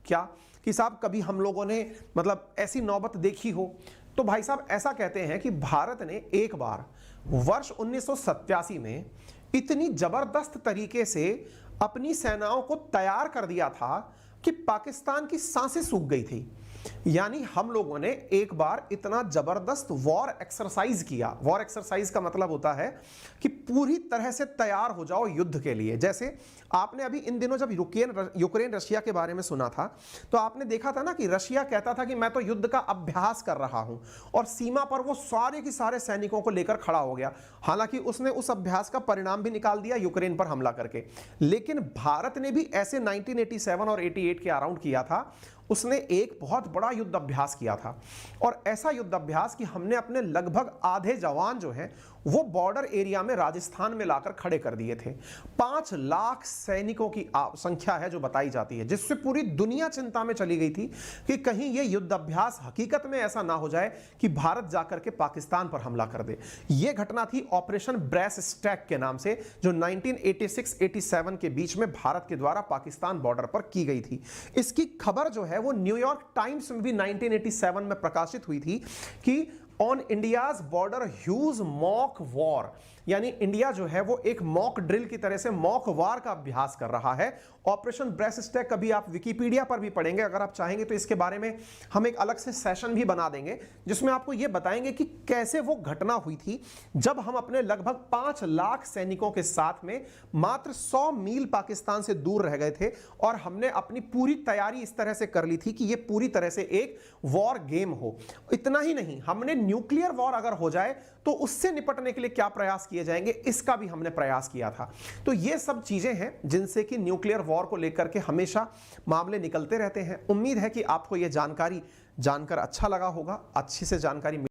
क्या कि साहब कभी हम लोगों ने मतलब ऐसी नौबत देखी हो? तो भाई साहब ऐसा कहते हैं कि भारत ने एक बार वर्ष 1987 में इतनी जबरदस्त तरीके से अपनी सेनाओं को तैयार कर दिया था कि पाकिस्तान की सांसें सूख गई थी। यानी हम लोगों ने एक बार इतना जबरदस्त वॉर एक्सरसाइज किया। वॉर एक्सरसाइज का मतलब होता है कि पूरी तरह से तैयार हो जाओ युद्ध के लिए। जैसे आपने अभी इन दिनों जब यूक्रेन रशिया के बारे में सुना था तो आपने देखा था ना कि रशिया कहता था कि मैं तो युद्ध का अभ्यास कर रहा हूं, और सीमा पर वो सारे के सारे सैनिकों को लेकर खड़ा हो गया। हालांकि उसने उस अभ्यास का परिणाम भी निकाल दिया यूक्रेन पर हमला करके। लेकिन भारत ने भी ऐसे 1987 और 88 के अराउंड किया था। उसने एक बहुत बड़ा युद्ध अभ्यास किया था, और ऐसा युद्ध अभ्यास कि हमने अपने लगभग आधे जवान जो हैं वो बॉर्डर एरिया में राजस्थान में लाकर खड़े कर दिए थे। 5 लाख सैनिकों की संख्या है जो बताई जाती है, जिससे पूरी दुनिया चिंता में चली गई थी कि कहीं ये युद्ध अभ्यास हकीकत में ऐसा ना हो जाए कि भारत जाकर के पाकिस्तान पर हमला कर दे। ये घटना थी ऑपरेशन ब्रेस स्टैक के नाम से, जो 1986-87 के बीच में भारत के द्वारा पाकिस्तान बॉर्डर पर की गई थी। इसकी खबर जो है वो न्यूयॉर्क टाइम्स में भी 1987 में प्रकाशित हुई थी कि on India's border huge mock war, यानी इंडिया जो है वो एक मॉक ड्रिल की तरह से मॉक वार का अभ्यास कर रहा है। ऑपरेशन ब्रेस स्टैक कभी आप विकिपीडिया पर भी पढ़ेंगे, अगर आप चाहेंगे तो इसके बारे में हम एक अलग से सेशन भी बना देंगे जिसमें आपको ये बताएंगे कि कैसे वो घटना हुई थी जब हम अपने लगभग 5 लाख सैनिकों के साथ में मात्र 100 मील पाकिस्तान से दूर रह गए थे, और हमने अपनी पूरी तैयारी इस तरह से कर ली थी कि ये पूरी तरह से एक वॉर गेम हो। इतना ही नहीं, हमने न्यूक्लियर वॉर अगर हो जाए तो उससे निपटने के लिए क्या प्रयास किए जाएंगे इसका भी हमने प्रयास किया था। तो ये सब चीजें हैं जिनसे कि न्यूक्लियर वॉर को लेकर के हमेशा मामले निकलते रहते हैं। उम्मीद है कि आपको यह जानकारी जानकर अच्छा लगा होगा, अच्छी से जानकारी